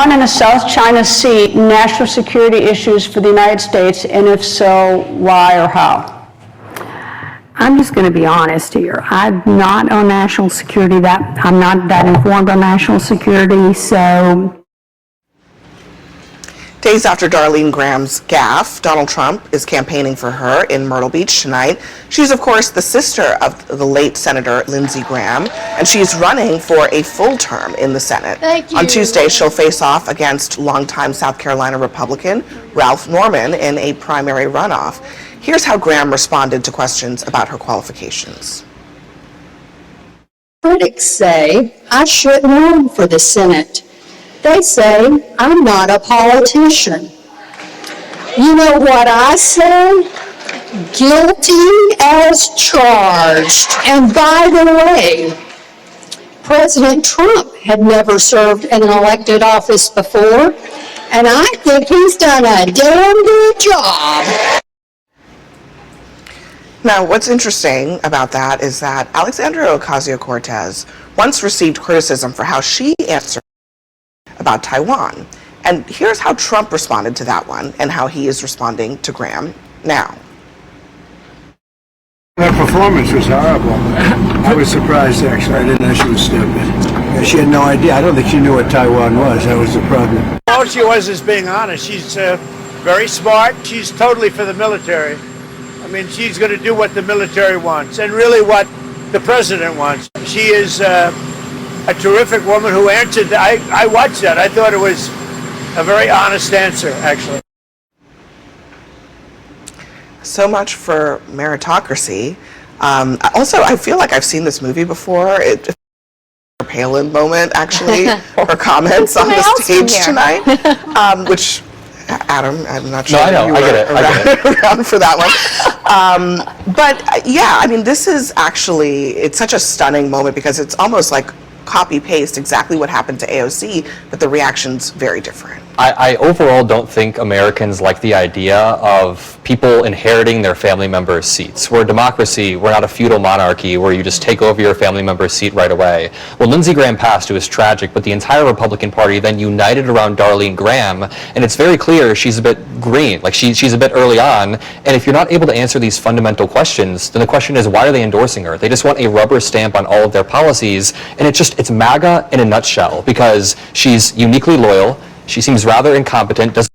Taiwan and the South China Sea national security issues for the United States, and if so, why or how? I'm just going to be honest here. I'm not on national security. I'm not that informed on national security, so. Days after Darlene Graham's gaffe, Donald Trump is campaigning for her in Myrtle Beach tonight. She's, of course, the sister of the late Senator Lindsey Graham, and she's running for a full term in the Senate. On Tuesday, she'll face off against longtime South Carolina Republican Ralph Norman in a primary runoff. Here's how Graham responded to questions about her qualifications. Critics say I shouldn't run for the Senate. They say I'm not a politician. You know what I say? Guilty as charged. And by the way, President Trump had never served in an elected office before, and I think he's done a damn good job. Now, what's interesting about that is that Alexandria Ocasio-Cortez once received criticism for how she answered about Taiwan. And here's how Trump responded to that one and how he is responding to Graham now. Her performance was horrible. I was surprised, actually. I didn't know she was stupid. She had no idea. I don't think she knew what Taiwan was. That was the problem. All she was is being honest. She's very smart. She's totally for the military. I mean, she's going to do what the military wants and really what the president wants. She is a terrific woman who answered. I watched that. I thought it was a very honest answer, actually. So much for meritocracy. Also, I feel like I've seen this movie before. It's a Palin moment, actually, her comments on the stage tonight, which, Adam, I'm not sure you were around for that one. But yeah, I mean, this is actually, it's such a stunning moment because it's almost like copy-paste exactly what happened to AOC, but the reaction's very different. I overall don't think Americans like the idea of people inheriting their family members' seats. We're a democracy, we're not a feudal monarchy where you just take over your family member's seat right away. Well, Lindsey Graham passed, it was tragic, but the entire Republican Party then united around Darlene Graham, and it's very clear she's a bit green, like she's a bit early on, and if you're not able to answer these fundamental questions, then the question is, why are they endorsing her? They just want a rubber stamp on all of their policies, and it's MAGA in a nutshell, because she's uniquely loyal, she seems rather incompetent, but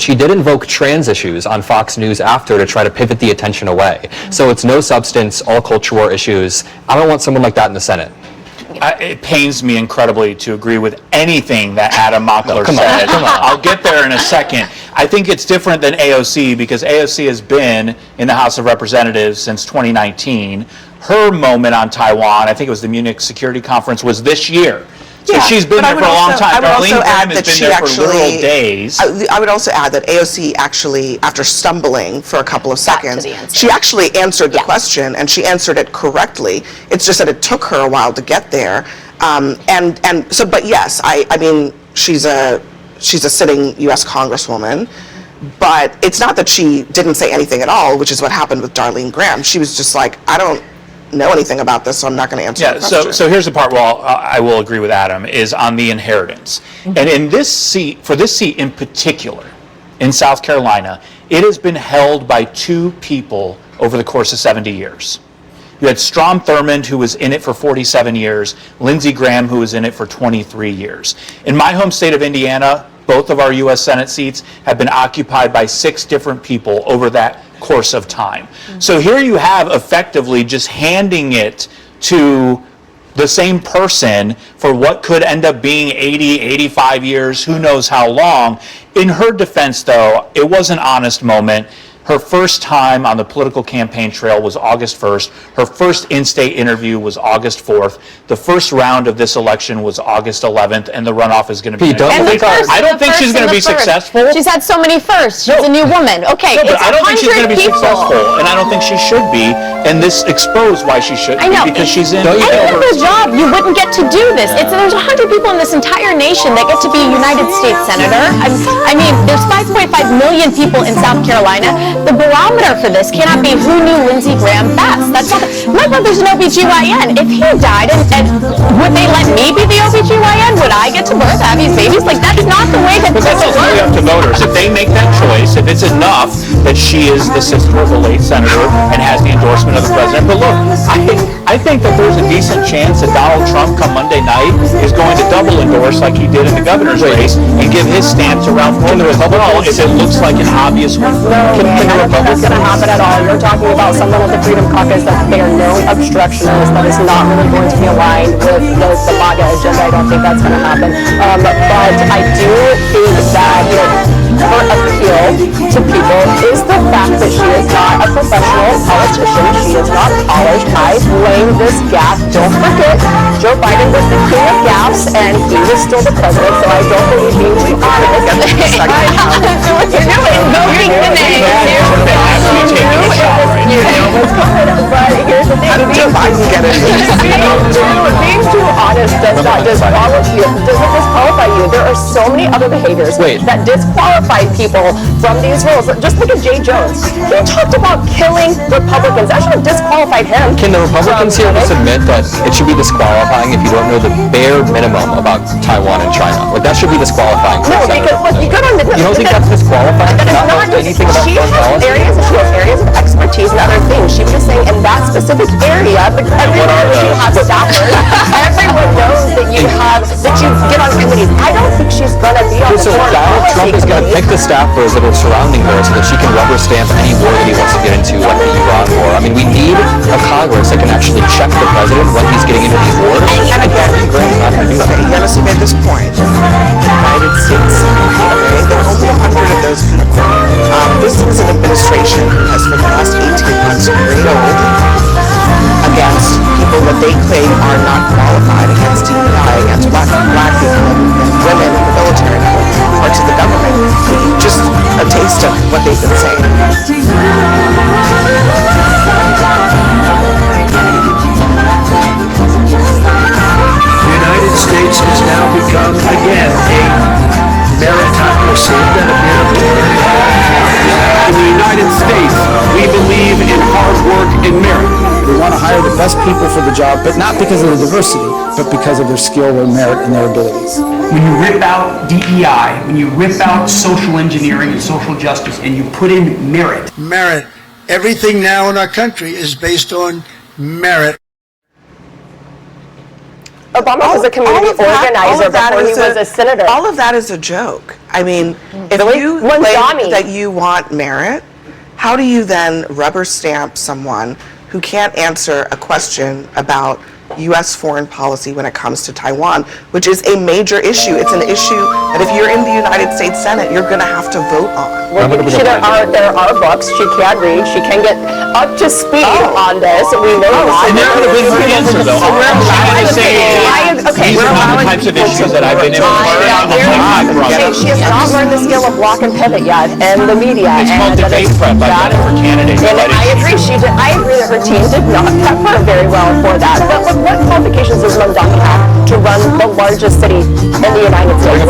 she did invoke trans issues on Fox News after to try to pivot the attention away. So it's no substance, all culture war issues. I don't want someone like that in the Senate. It pains me incredibly to agree with anything that Adam Mockler said. I'll get there in a second. I think it's different than AOC because AOC has been in the House of Representatives since 2019. Her moment on Taiwan, I think it was the Munich Security Conference, was this year. So she's been there for a long time. Darlene Graham has been there for literal days. I would also add that AOC actually, after stumbling for a couple of seconds, she actually answered the question, and she answered it correctly. It's just that it took her a while to get there. But yes, I mean, she's a sitting U.S. Congresswoman. But it's not that she didn't say anything at all, which is what happened with Darlene Graham. She was just like, I don't know anything about this, so I'm not going to answer the question. So here's the part where I will agree with Adam, is on the inheritance. Mm-hmm. And in this seat, for this seat in particular, in South Carolina, it has been held by two people over the course of 70 years. You had Strom Thurmond, who was in it for 47 years, Lindsey Graham, who was in it for 23 years. In my home state of Indiana, both of our U.S. Senate seats have been occupied by 6 different people over that course of time. Mm-hmm. So here you have effectively just handing it to the same person for what could end up being 80, 85 years, who knows how long. In her defense, though, it was an honest moment. Her first time on the political campaign trail was August 1st. Her first in-state interview was August 4th. The first round of this election was August 11th, and the runoff is going to be... I don't think she's going to be successful. She's had so many firsts. She's a new woman. Okay, no, but I don't think she's going to be successful, and I don't think she should be. And this exposed why she shouldn't be, because she's in... Any other job, you wouldn't get to do this. There's 100 people in this entire nation that get to be a United States Senator. I mean, there's 5.5 million people in South Carolina. The barometer for this cannot be who knew Lindsey Graham best. That's not. My brother's an OBGYN. If he died, and would they let me be the OBGYN? Would I get to birth, have these babies? Like, it's enough that she is the sister of the late senator and has the endorsement of the president. But look, I think that there's a decent chance that Donald Trump come Monday night is going to double endorse like he did in the governor's race and give his stance around Florida as well if it looks like an obvious win. I don't think that's going to happen at all. You're talking about someone with the Freedom Caucus that they are known obstructionists, that is not really going to be aligned with the MAGA agenda. I don't think that's going to happen. But I do think that, her appeal to people is the fact that she is not a professional politician. She is not polished. I blame this gaffe. Don't forget, Joe Biden was the king of gaffes, and he was still the president, so I don't believe being too honest. You're invoking the name. But here's the thing. Being too honest doesn't disqualify you. There are so many other behaviors that disqualify people from these roles. Just look at Jay Jones. He talked about killing Republicans. That should have disqualified him. Can the Republicans here just admit that it should be disqualifying if you don't know the bare minimum about Taiwan and China? Like, that should be disqualifying. No, because look, you don't think that's disqualifying? That is not not anything about she foreign policy? she has areas of expertise and other things. She was just saying in that specific area, everyone knows you have staffers. Everyone knows that you get on committees. I don't think she's going to be on the So foreign Donald policy Trump is going to pick the staffers that are surrounding her so that she can rubber stamp any war that he wants to get into, like the Iran war. I mean, we need a Congress that can actually check the president when he's getting into these wars. And again, Yanis made this point. United States, okay, there are only 100 of those people. This is an administration who has for the last 18 months railed against people that they claim are not qualified, against DEI, against black people and women in the military and other parts of the government. Just a taste of what they've been saying. The United States has now become, again, a meritocracy. In the United States, we believe in hard work and merit. We want to hire the best people for the job, but not because of the diversity, but because of their skill, their merit, and their abilities. When you rip out DEI, when you rip out social engineering and social justice, and you put in merit. Merit. Everything now in our country is based on merit. Obama was a community organizer before he was a senator. All of that is a joke. I mean, if you claim that you want merit, how do you then rubber stamp someone who can't answer a question about U.S. foreign policy when it comes to Taiwan, which is a major issue? It's an issue that if you're in the United States Senate, you're going to have to vote on. Well, there are books. She can read. She can get up to speed on this. We know that. And there would have been her answer, though. These are not the types of issues that I've been able to learn. She has not learned the skill of block and pivot yet, and the media. It's called debate prep. I've done it for candidates. And I agree. I agree that her team did not prep her very well for that. But look, what qualifications does Mondani have to run the largest city in the United States?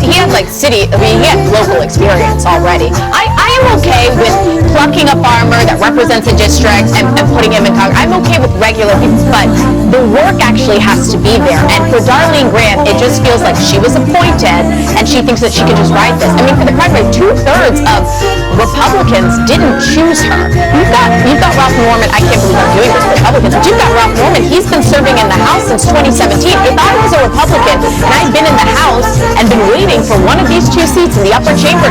He had like he had local experience already. I am okay with plucking a farmer that represents a district and putting him in Congress. I'm okay with regular people, but the work actually has to be there. And for Darlene Graham, it just feels like she was appointed and she thinks that she can just ride this. I mean, for the primary, 2/3 of Republicans didn't choose her. You've got Ralph Norman. I can't believe I'm doing this for Republicans, but you've got Ralph Norman. He's been serving in the House since 2017. If I was a Republican and I'd been in the House and been waiting for one of these two seats in the upper chamber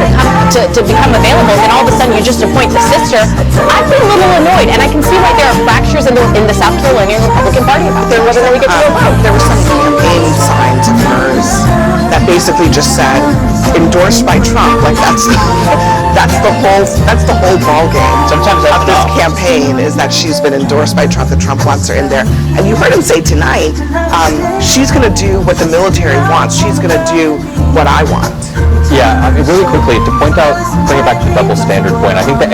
to become available, and then all of a sudden you just appoint the sister, I'd be a little annoyed, and I can see why there are fractures in the South Carolinian Republican Party about this. Whether we get to a vote. There were some campaign signs of hers that basically just said endorsed by Trump. Like that's the whole ball game. Sometimes of this campaign is that she's been endorsed by Trump, that Trump wants her in there. And you heard him say tonight, she's going to do what the military wants. She's going to do what I want. Yeah, I mean, really quickly, to bring it back to the double standard point, I think the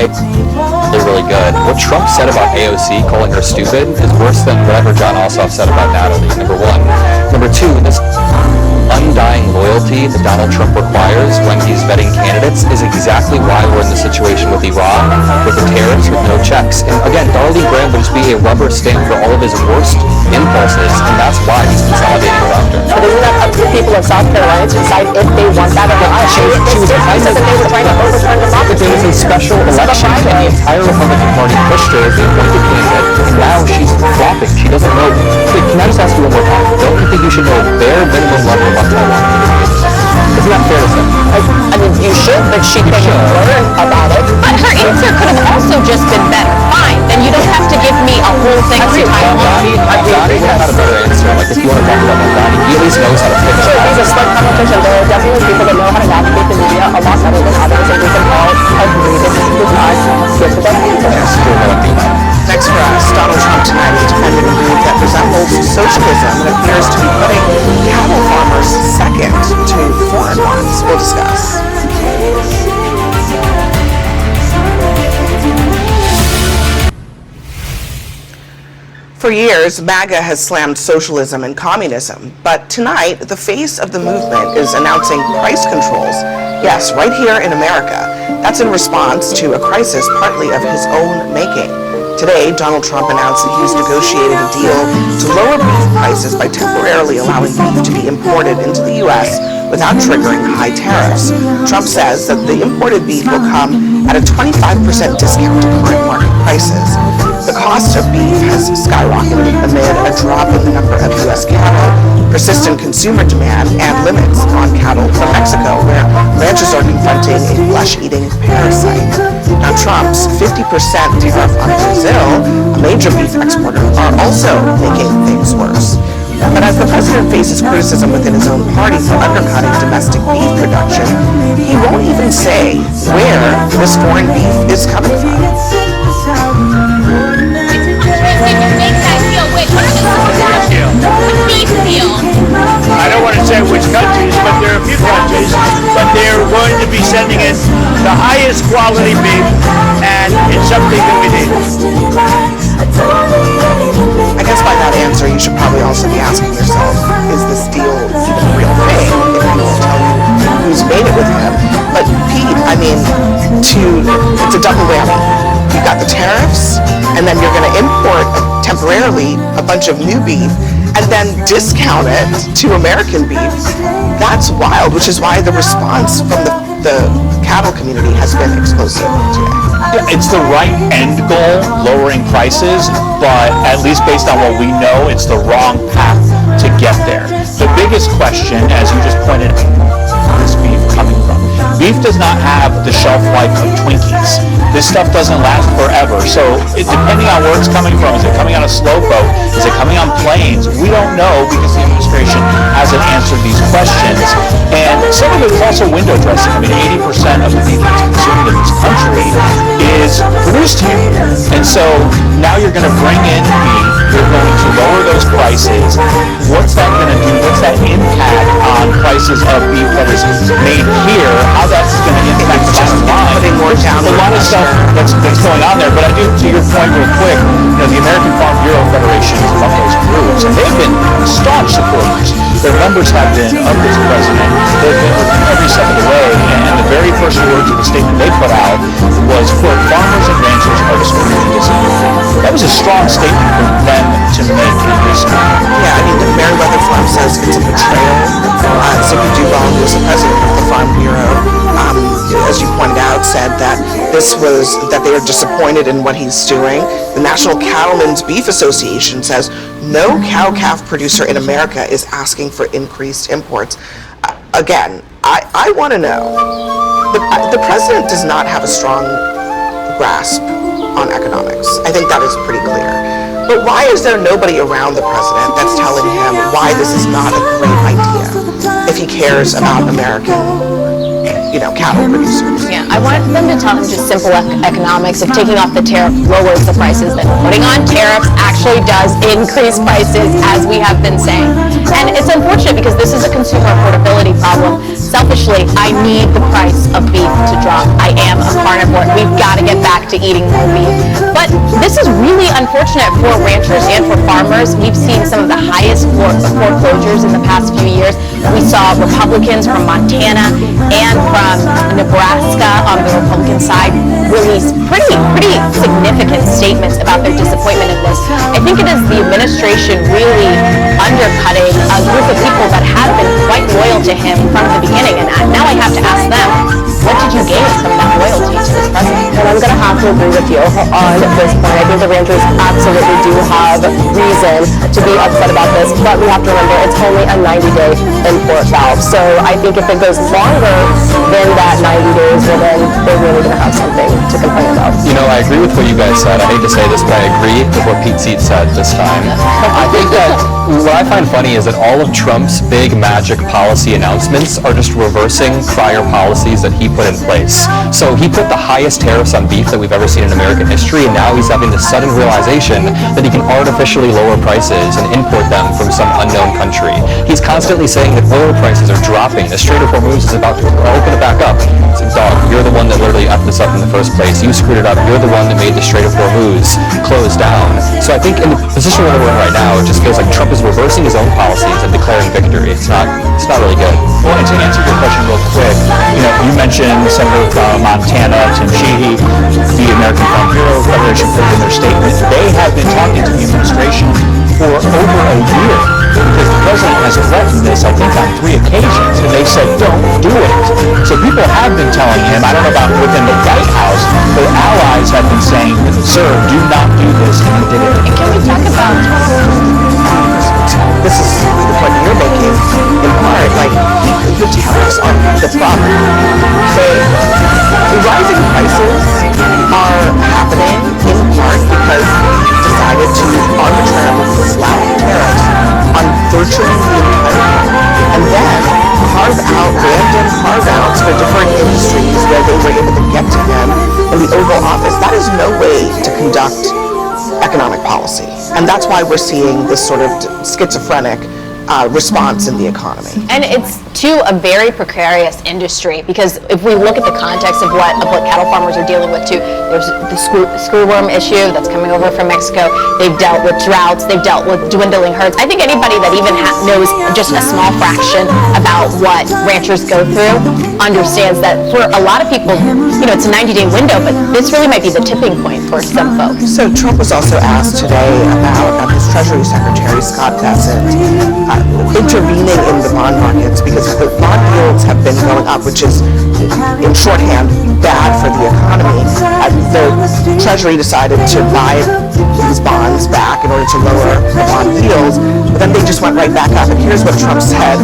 they're really good. What Trump said about AOC, calling her stupid, is worse than whatever John Ossoff said about Natalie, number one. Number two, this undying loyalty that Donald Trump requires when he's vetting candidates is exactly why we're in the situation with Iran, with the tariffs, with no checks. And again, Darlene Graham would just be a rubber stamp for all of his worst impulses, and that's why he's consolidating around her. But isn't that up to the people of of South Carolina to decide if they want that or not. She was Said that they were trying to overturn democracy. There was a special election, and the entire Republican Party pushed her as the appointed candidate, and now she's flopping. She doesn't know. Wait, can I just ask you one more time? Don't you think you should know bare minimum level about Taiwan? Isn't that fair to say? I mean, you should, but she couldn't learn about it. But her answer could have also just been better. Fine, then you don't have to give me a whole thing on Taiwan. Donnie would have had a better answer. Like, if you want to talk about Donnie, he at least knows how to fix So these are slick competition. There are definitely people that know how to navigate the media a lot better than others, and we can all agree this is the time to get the best answer. Next for us, Donald Trump tonight is defending a move that resembles socialism and appears to be putting cattle farmers second to foreign ones. We'll discuss. For years, MAGA has slammed socialism and communism, but tonight, the face of the movement is announcing price controls. Yes, right here in America. That's in response to a crisis partly of his own making. Today, Donald Trump announced that he's negotiated a deal to lower beef prices by temporarily allowing beef to be imported into the U.S. without triggering high tariffs. Trump says that the imported beef will come at a 25% discount to current market prices. The cost of beef has skyrocketed amid a drop in the number of U.S. cattle, persistent consumer demand, and limits on cattle from Mexico, where ranchers are confronting a flesh-eating parasite. Now, Trump's 50% tariff on Brazil, a major beef exporter, are also making things worse. But as the president faces criticism within his own party for undercutting domestic beef production, he won't even say where this foreign beef is coming from. I don't want to say which countries, but there are a few countries, but they're going to be sending in the highest quality beef, and it's something that we need. I guess by that answer, you should probably also be asking yourself, is this deal even a real thing? If he won't tell you who's made it with him. But Pete, I mean, it's a double whammy. You've got the tariffs, and then you're going to import temporarily a bunch of new beef, and then discount it to American beef. That's wild, which is why the response from the cattle community has been explosive today. Yeah, it's the right end goal, lowering prices, but at least based on what we know, it's the wrong path to get there. The biggest question, as you just pointed out, where is beef coming from? Beef does not have the shelf life of Twinkies. This stuff doesn't last forever. So depending on where it's coming from, is it coming on a slow boat? Is it coming on planes? We don't know because the administration hasn't answered these questions. And some of it is also window dressing. I mean, 80% of the beef that's consumed in this country is produced here. And so now you're going to bring in beef. You're going to lower those prices. What's that going to do? What's that impact on prices of beef that is made here? How that's going to impact the bottom line? There's a lot of stuff that's going on there. But I do, to your point real quick, the American Farm Bureau Federation is among those groups, and they've been staunch supporters. Their members have been of this president. They've been with him every step of the way. And the very first words of the statement they put out was, quote, farmers and ranchers are discriminated against. That was a strong statement for them to make in this moment. Yeah, I mean, Meriwether Farm says it's a betrayal. Zippy Duval, who is the president of the Farm Bureau, as you pointed out, said that that they are disappointed in what he's doing. The National Cattlemen's Beef Association says no cow-calf producer in America is asking for increased imports. Again, I want to know, the president does not have a strong grasp on economics. I think that is pretty clear. But why is there nobody around the president that's telling him why this is not a great idea if he cares about American cattle producers? Yeah, I want them to tell him just simple economics. If taking off the tariff lowers the prices, then putting on tariffs actually does increase prices, as we have been saying. And it's unfortunate because this is a consumer affordability problem. Selfishly, I need the price of beef to drop. I am a carnivore. We've got to get back to eating more beef. But this is really unfortunate for ranchers and for farmers. We've seen some of the highest foreclosures in the past few years. We saw Republicans from Montana and from Nebraska on the Republican side release pretty significant statements about their disappointment in this. I think it is the administration really undercutting a group of people that have been quite loyal loyal to him from the beginning, and now I have to ask them, what did you gain from that loyalty to this president? And I'm going to have to agree with you on this point. I think the ranchers absolutely do have reason to be upset about this, but we have to remember it's only a 90-day import valve. So I think if it goes longer than that 90 days, well then they're really going to have something to complain about. You know, I agree with what you guys said. I hate to say this, but I agree with what Pete Seat said this time. I think that what I find funny is that all of Trump's big magic policy announcements are just reversing prior policies that he put in place. So he put the highest tariffs on beef that we've ever seen in American history, and now he's having this sudden realization that he can artificially lower prices and import them from some unknown country. He's constantly saying that oil prices are dropping. The Strait of Hormuz is about to open it back up. It's like, dog, you're the one that literally effed this up in the first place. You screwed it up. You're the one that made the Strait of Hormuz close down. So I think in the position where we're in right now, it just feels like Trump is reversing his own policies and declaring victory. It's not really good. Well, and to answer your question real quick, you mentioned Senator from Montana, Tim Sheehy, the American Farm Bureau Federation put in their statement. They have been talking to the administration for over a year because the president has threatened this, I think, on 3 occasions, and they said, don't do it. So people have been telling him, I don't know about within the White House, but allies have been saying, sir, do not do this, and he did it. And can we talk about This is the point you're making, in part, like, the tariffs aren't the problem. The rising prices are happening in part because we decided to arbitrarily slap tariffs on virtually the entire market, and then random carve-outs for different industries where they were able to get to them in the Oval Office. That is no way to conduct economic policy. And that's why we're seeing this sort of schizophrenic response in the economy. And it's to a very precarious industry, because if we look at the context of what cattle farmers are dealing with too, there's the screwworm issue that's coming over from Mexico. They've dealt with droughts. They've dealt with dwindling herds. I think anybody that even knows just a small fraction about what ranchers go through understands that for a lot of people, it's a 90-day window, but this really might be the tipping point for some folks. So Trump was also asked today about his Treasury Secretary, Scott Bessent, intervening in the bond markets because the bond yields have been going up, which is, in shorthand, bad for the economy. The Treasury decided to buy these bonds back in order to lower the bond yields, but then they just went right back up. And here's what Trump said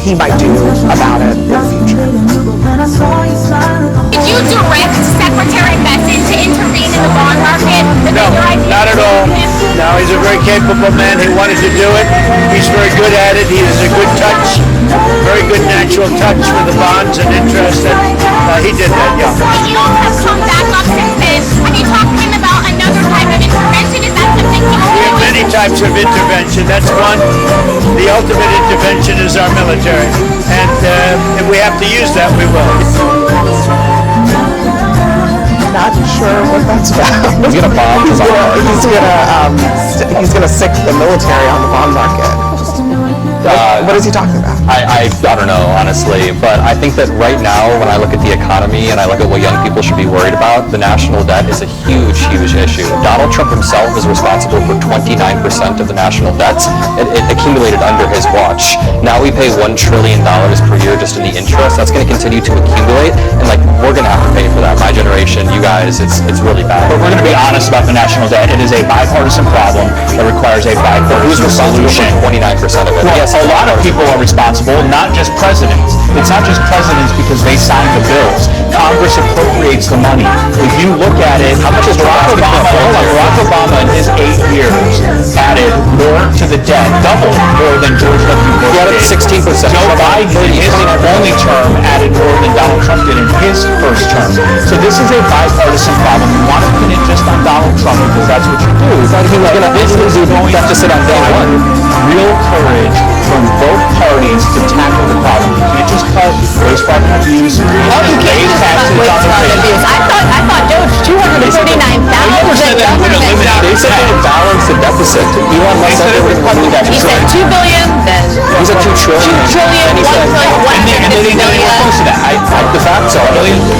he might do about it in the future. Did you direct Secretary Bessent to intervene in the bond market? No, not at all. No, he's a very capable man. He wanted to do it. He's very good at it. He has a good touch, very good natural touch with the bonds and interest, and he did that, yeah. The yields have come back up since then. Have you talked to him about another type of intervention? Is that something he will We do? have many types of intervention. That's one. The ultimate intervention is our military, and if we have to use that, we will. Not sure what that's about. He's gonna bomb the bond market. He's gonna sick the military on the bond market. What is he talking about? I don't know, honestly, but I think that right now, when I look at the economy and I look at what young people should be worried about, the national debt is a huge, huge issue. Donald Trump himself is responsible for 29% of the national debts. It accumulated under his watch. Now we pay $1 trillion per year just in the interest. That's going to continue to accumulate, and we're going to have to pay for that. My generation, you guys, it's really bad. But we're going to be honest about the national debt. It is a bipartisan problem that requires a bipartisan solution. 29% of it. Well, Yes, a lot of people are responsible, not just presidents. It's not just presidents because they sign the bills. Congress appropriates the money. If you look at it, how much is Barack Obama in his 8 years added more to the debt, double more than George W. Bush did. 16%. Joe Biden in his only term added more than Donald Trump did in his first term. So this is a bipartisan problem. You want to pin it just on Donald Trump because that's what you do. This is going to require real courage from both parties to tackle the problem. You can't just cut waste, fraud, and abuse. Oh, you can't just cut waste, fraud, and abuse. I thought Doge, 239,000 government. He said they would balance the deficit. Elon Musk said they would cut the deficit. He said 2 billion, then He said 2 trillion. 2 trillion, And he 1 said, trillion, And they didn't get anywhere close to that. the facts are,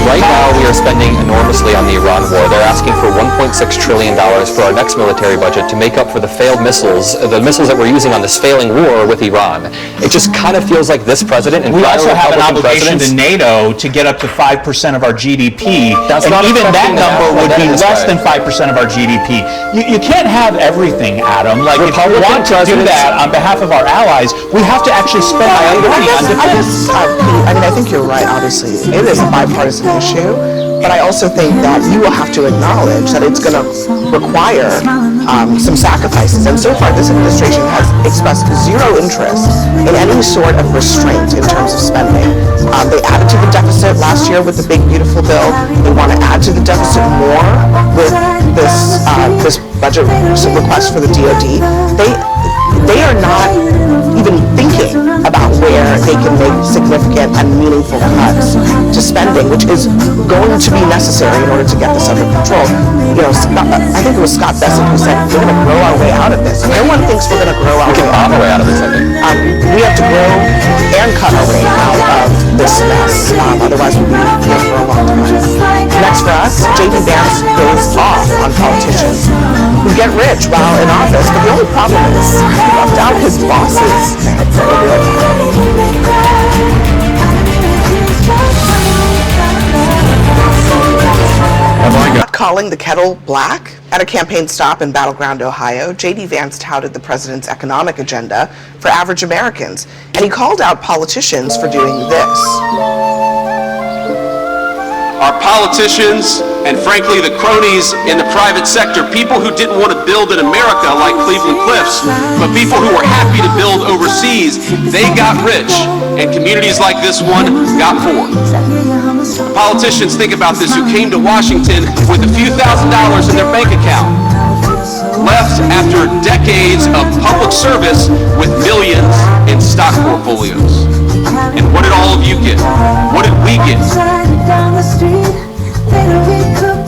right now we are spending enormously on the Iran war. They're asking for $1.6 trillion for our next military budget to make up for the failed missiles, the missiles that we're using on this failing war with Iran. It just kind of feels like this president and We prior also have an Republican obligation presidents. to NATO to get up to 5% of our GDP, That's and not even that affecting the number national would be debt this less way. than 5% of our GDP. You can't have everything, Adam. Like, if you Republican want to do presidents- that on behalf of our allies, we have to actually spend money on defense. I think you're right, obviously. It is a bipartisan issue, but I also think that you will have to acknowledge that it's going to require some sacrifices. And so far, this administration has expressed zero interest in any sort of restraint in terms of spending. They added to the deficit last year with the big, beautiful bill. They want to add to the deficit more with this budget request for the DoD. They are not even thinking about where they can make significant and meaningful cuts to spending, which is going to be necessary in order to get this under control. You know, I think it was Scott Bessent who said we're going to grow our way out of this. No one thinks we're going to grow our way out of this. We have to grow and cut our way out of this mess. Otherwise, we'll be here for a long time. Next for us, J.D. Vance goes off on politicians who get rich while in office, but the only problem is he left out his bosses. Not calling the kettle black? At a campaign stop in Battleground, Ohio, J.D. Vance touted the president's economic agenda for average Americans, and he called out politicians for doing this. Our politicians, and frankly the cronies in the private sector, people who didn't want to build in America like Cleveland Cliffs, but people who were happy to build overseas, they got rich, and communities like this one got poor. Politicians, think about this, who came to Washington with a few $1,000s in their bank account, left after decades of public service with millions in stock portfolios. And what did all of you get? What did we get?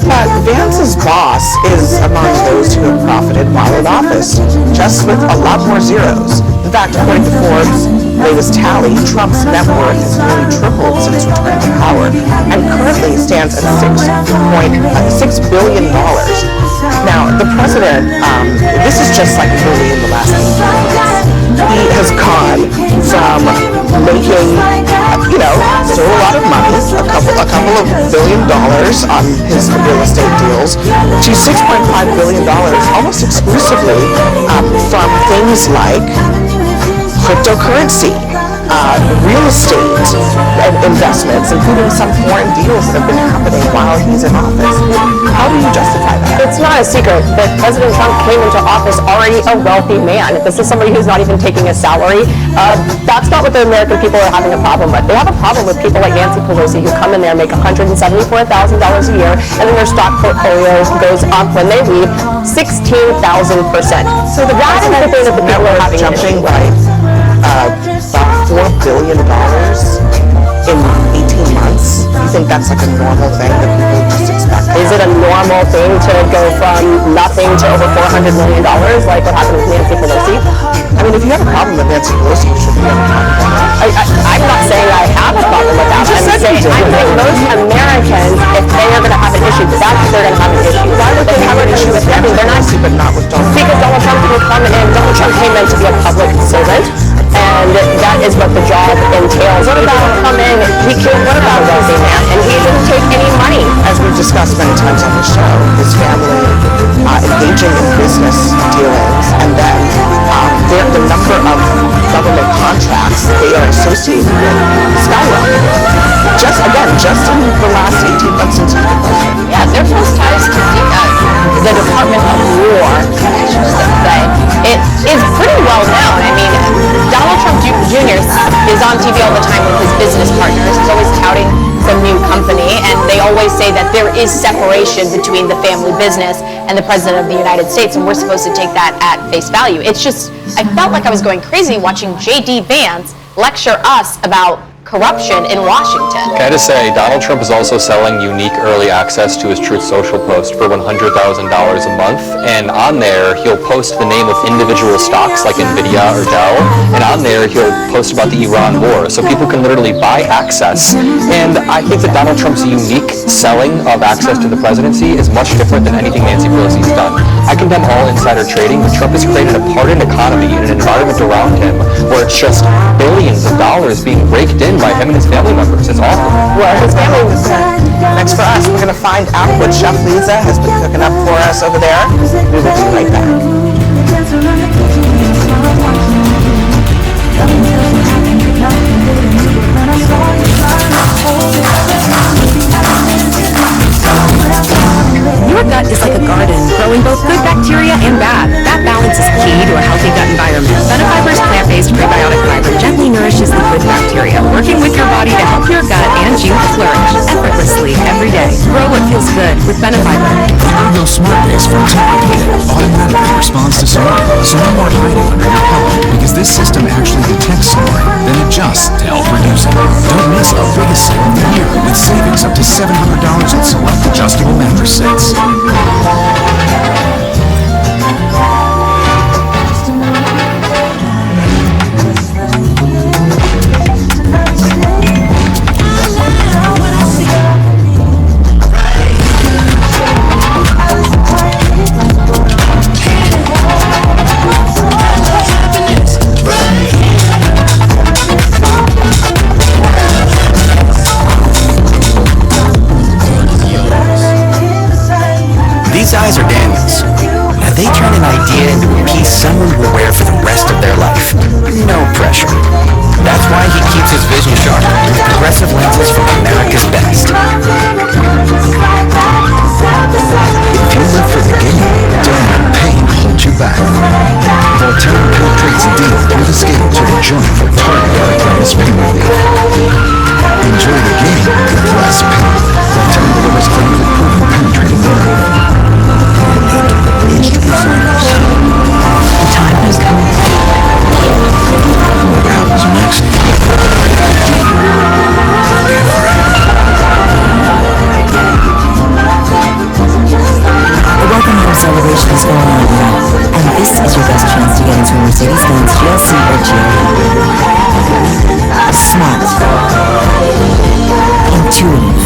But Vance's boss is among those who have profited while in office, just with a lot more zeros. In fact, according to Forbes' latest tally, Trump's net worth has nearly tripled since returning to power and currently stands at $6 billion. Now, the president, this is just like really in the last 8 years. He has gone from making, still a lot of money, a couple of $1 billion on his real estate deals, to $6.5 billion almost exclusively from things like cryptocurrency, real estate investments, including some foreign deals that have been happening while he's in office. How do you justify that? It's not a secret that President Trump came into office already a wealthy man. This is somebody who's not even taking a salary. That's not what the American people are having a problem with. They have a problem with people like Nancy Pelosi who come in there and make $174,000 a year, and then their stock portfolio goes up when they leave 16,000%. So that is the thing that the people are having an issue with. About $4 billion in 18 months. You think that's like a normal thing that people just expect? Is it a normal thing to go from nothing to over $400 million like what happened with Nancy Pelosi? I mean, if you have a problem with Nancy Pelosi, you shouldn't have a problem with that. I'm not saying I have a problem with that. I'm saying most Americans, if they are going to have an issue, that's if they're going to have an issue. Why would they have an issue with nothing? They're not. But not with Donald Trump. Because Donald Trump didn't come in. Donald Trump came in to be a public servant, and that is what the job entails. What about come in? What about a wealthy man? And he didn't take any money. As we've discussed many times on the show, his family engaging in business dealings, and then the number of government contracts they are associated with skyrocketed. Just in the last 18 months since he's been president. Yeah, they're close ties to the Department of War, I should say. It is pretty well known. I mean, Donald Trump Jr. is on TV all the time with his business partners. He's always touting some new company, and they always say that there is separation between the family business and the President of the United States, and we're supposed to take that at face value. It's just, I felt like I was going crazy watching J.D. Vance lecture us about corruption in Washington. Can I just say, Donald Trump is also selling unique early access to his Truth Social post for $100,000 a month, and on there he'll post the name of individual stocks like Nvidia or Dell, and on there he'll post about the Iran war, so people can literally buy access. And I think that Donald Trump's unique selling of access to the presidency is much different than anything Nancy Pelosi's done. I condemn all insider trading, but Trump has created a pardoned economy and an environment around him where it's just billions of dollars being raked in by him and his family members. It's awful. Well, his family was there. Next for us, we're going to find out what Chef Lisa has been cooking up for us over there. We will be right back. Your gut is like a garden, growing both good bacteria and bad. That balance is key to a healthy gut environment. Benefiber's plant-based prebiotic fiber gently nourishes the good bacteria, working with your body to help your gut and you flourish effortlessly every day. Grow what feels good with Benefiber. Ergo Smart Base from Tempur automatically responds to snoring, so no more hiding under your pillow, because this system actually detects snoring, then adjusts to help reduce it. Don't miss our biggest sale of the year with savings up to $700 on select adjustable mattress sets. These eyes are Daniel's. Now they turn an idea into a piece someone will wear for the rest of their life. No pressure. That's why he keeps his vision sharp with progressive lenses from America's best. If you live for the game, don't let pain hold you back. Voltaren penetrates deep through the skin to the joint for target arthritis pain relief. Enjoy the game with less pain. Voltaren delivers clinically proven penetrating nerve. The time has come. What happens next? The Welcome Home celebration is going on now, and this is your best chance to get into a Mercedes-Benz GLC or GLE. Smart, intuitive,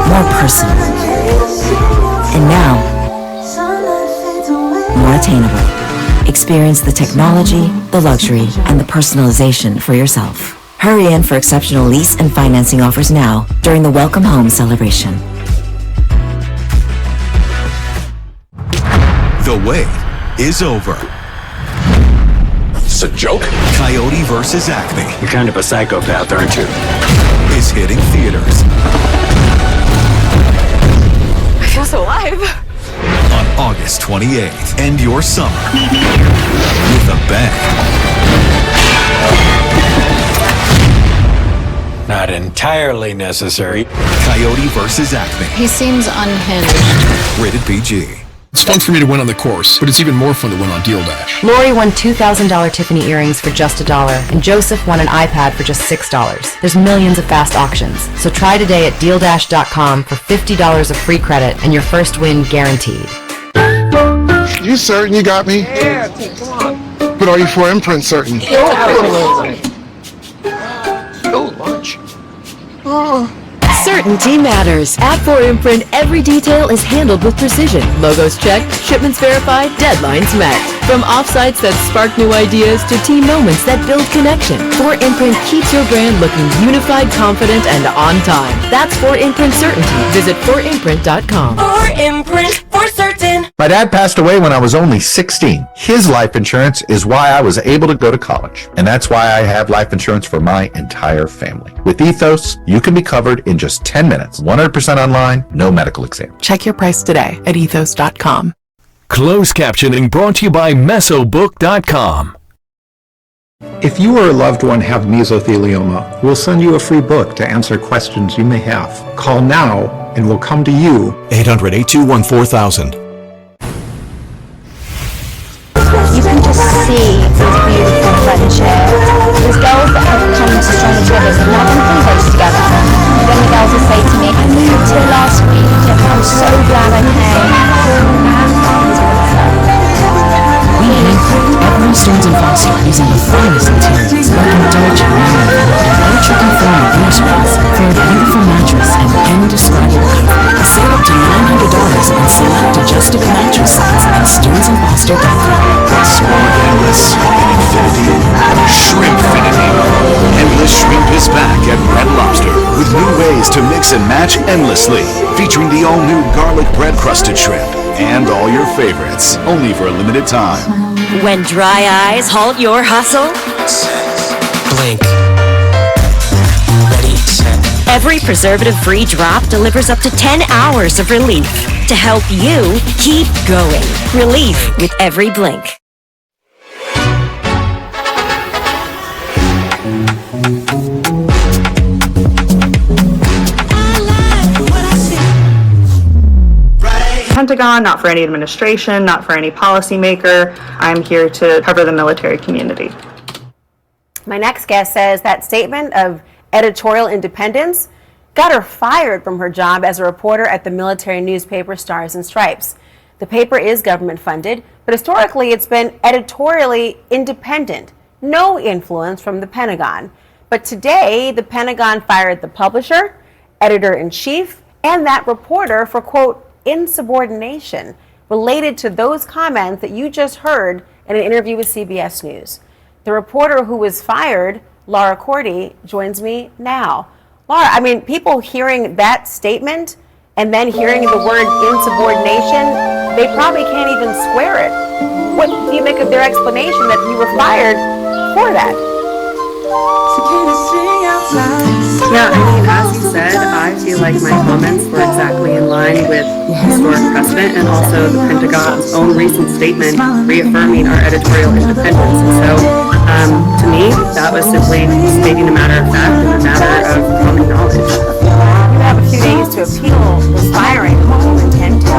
more personal, and now, more attainable. Experience the technology, the luxury, and the personalization for yourself. Hurry in for exceptional lease and financing offers now during the Welcome Home celebration. The wait is over. It's a joke? Coyote versus Acme. You're kind of a psychopath, aren't you? Is hitting theaters I feel so alive. on August 28th. End your summer with a bang. Not entirely necessary. Coyote versus Acme. He seems unhinged. Rated PG. It's fun for me to win on the course, but it's even more fun to win on Deal Dash. Lori won $2,000 Tiffany earrings for just $1, and Joseph won an iPad for just $6. There's millions of fast auctions, so try today at DealDash.com for $50 of free credit and your first win guaranteed. You certain you got me? Yeah, come on. But are you for imprint certain? Absolutely. Oh, lunch. Certainty matters. At 4imprint, every detail is handled with precision. Logos checked, shipments verified, deadlines met. From offsites that spark new ideas to team moments that build connection, 4imprint keeps your brand looking unified, confident, and on time. That's 4imprint certainty. Visit 4imprint.com. 4imprint for certain. My dad passed away when I was only 16. His life insurance is why I was able to go to college. And that's why I have life insurance for my entire family. With Ethos, you can be covered in just 10 minutes, 100% online, no medical exam. Check your price today at ethos.com. Closed captioning brought to you by Mesobook.com. If you or a loved one have mesothelioma, we'll send you a free book to answer questions you may have. Call now and we'll come to you. 800-821-4000. You can just see these beautiful friendships. These girls that have come to strong What's more endless than infinity? Shrimpfinity. Endless Shrimp is back at Red Lobster with new ways to mix and match endlessly, featuring the all-new garlic bread-crusted shrimp and all your favorites, only for a limited time. When dry eyes halt your hustle, Blink. Ready, set. every preservative-free drop delivers up to 10 hours of relief to help you keep going. Relief with every blink. Pentagon, not for any administration, not for any policymaker. I'm here to cover the military community. My next guest says that statement of editorial independence got her fired from her job as a reporter at the military newspaper Stars and Stripes. The paper is government funded, but historically it's been editorially independent, no influence from the Pentagon. But today, the Pentagon fired the publisher, editor-in-chief, and that reporter for, quote, insubordination related to those comments that you just heard in an interview with CBS News. The reporter who was fired, Laura Cordy, joins me now. Laura, I mean, people hearing that statement and then hearing the word insubordination, they probably can't even square it. What do you make of their explanation that you were fired for that? Yeah, I mean, as you said, I feel like my comments were exactly in line with historic precedent and also the Pentagon's own recent statement reaffirming our editorial independence. And so, to me, that was simply stating a matter of fact and a matter of common knowledge. You have a few days to appeal the firing. What do you intend to?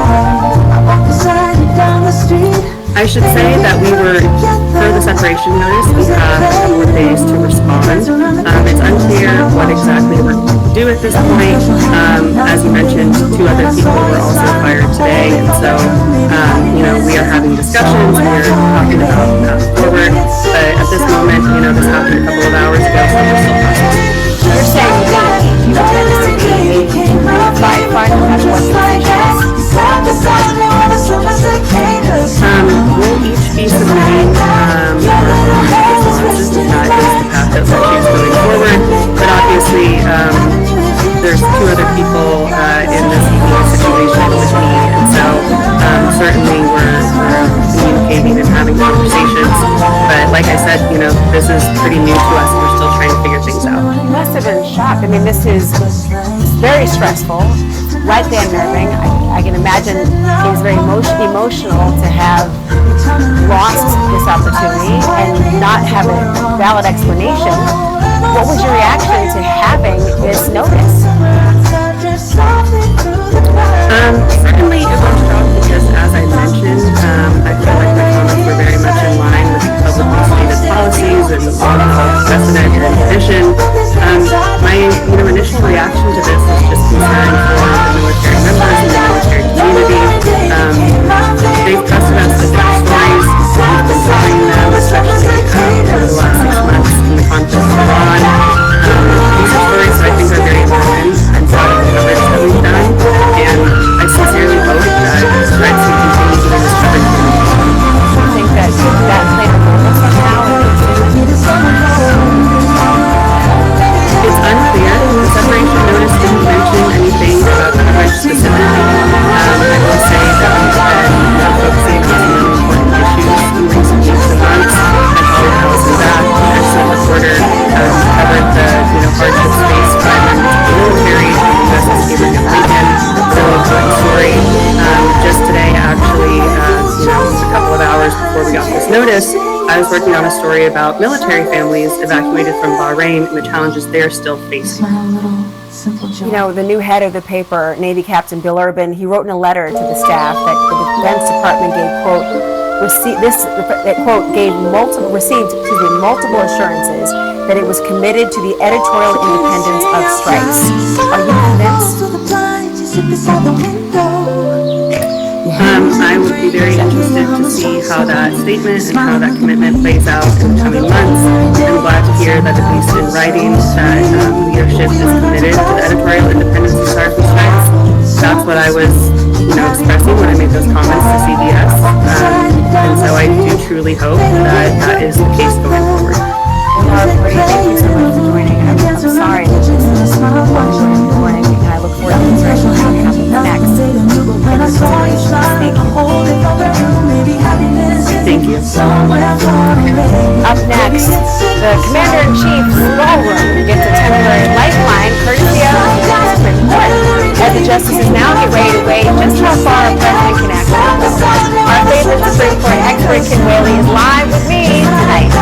I should say that we were, per the separation notice, we have a couple of days to respond. It's unclear what exactly we're going to do at this point. As you mentioned, 2 other people were also fired today, and so, we are having discussions, we're talking about path forward, but at this moment, this happened a couple of hours ago, so we're still processing. You're saying that you intend to be fight no matter what the We'll each be submitting our responses to that is the path that we'll choose going forward. But obviously, there's 2 other people in this situation with me, and so certainly we're communicating and having conversations. But like I said, this is pretty new to us, and we're still trying to figure things out. You must have been shocked. I mean, this is very stressful, slightly unnerving. I can imagine it was very emotional to have lost this opportunity and not have a valid explanation. What was your reaction to having this notice? Certainly it was shocked because, as I mentioned, I feel like my comments were very much in line with the publicly stated policies and precedent and tradition. My initial reaction to this is just concern for the military members and the military community. They've trusted us with their stories. We've been telling them, especially over the last 6 months in the conflict abroad. These are stories that I think are very important. I'm proud of the coverage that we've done, and I sincerely hope that Stripes will continue doing this coverage. Do you think that played a role somehow in the It's unclear. The separation notice didn't mention anything about coverage specifically. I will say that we've been focusing on some really important issues in recent weeks and months. I followed Allison back, an excellent reporter, covered the hardships faced by members of the military, USS Abraham Lincoln, really important story. Just today, actually, a couple of hours before we got this notice, I was working on a story about military families evacuated from Bahrain and the challenges they're still facing. The new head of the paper, Navy Captain Bill Urban, he wrote in a letter to the staff that the Defense Department gave, quote, received multiple assurances that it was committed to the editorial independence of Stripes. Are you convinced? I would be very interested to see how that statement and how that commitment plays out in the coming months. I'm glad to hear that at least in writing that leadership is committed to the editorial independence of Stars and Stripes. that's what I was, expressing when I made those comments to CBS. And so I do truly hope that that is the case going forward. Thank you so much for joining. I'm sorry that this is morning, and I look forward to what happens next. Thank you. Up next, the Commander-in-Chief's ballroom gets a temporary lifeline courtesy of the Supreme Court. As the justices now get ready to weigh just how far a president can actually go. Our favorite Supreme Court expert, Kim Whaley, is live with me tonight.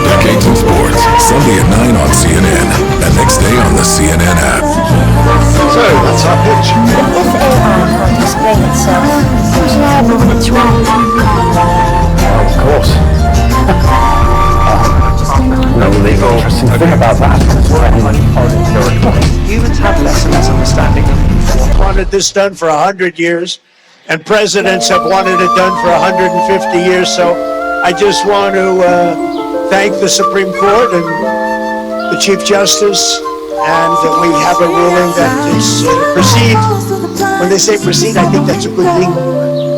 Decades in Sports, Sunday at 9 on CNN, and next day on the CNN app. So, that's our pitch. If this AI can't explain itself, who's liable when it's wrong? Of course. No legal interesting thing about that. Humans have less and less understanding. Wanted this done for 100 years, and presidents have wanted it done for 150 years. So I just want to thank the Supreme Court and the Chief Justice, and we have a ruling that is proceed. When they say proceed, I think that's a good thing.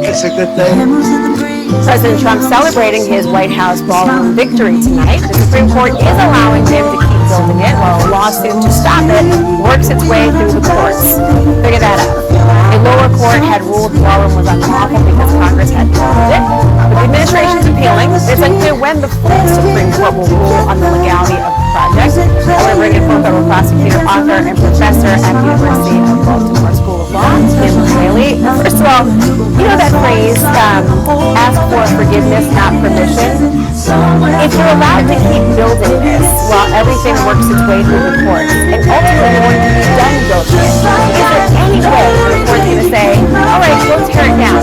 It's a good thing. President Trump celebrating his White House ballroom victory tonight. The Supreme Court is allowing him to keep building it while a lawsuit to stop it works its way through the courts. Figure that out. A lower court had ruled the ballroom was unlawful because Congress had approved it. But the administration is appealing. It's unclear when the full Supreme Court will rule on the legality of the project. However, bringing forth federal prosecutor, author, and professor at the University of Baltimore School of Law, Kim Whaley. First of all, you know that phrase, ask for forgiveness, not permission? If you're allowed to keep building this while everything works its way through the courts, and ultimately when you're done building it, is there any way the court's going to say, all right, go tear it down?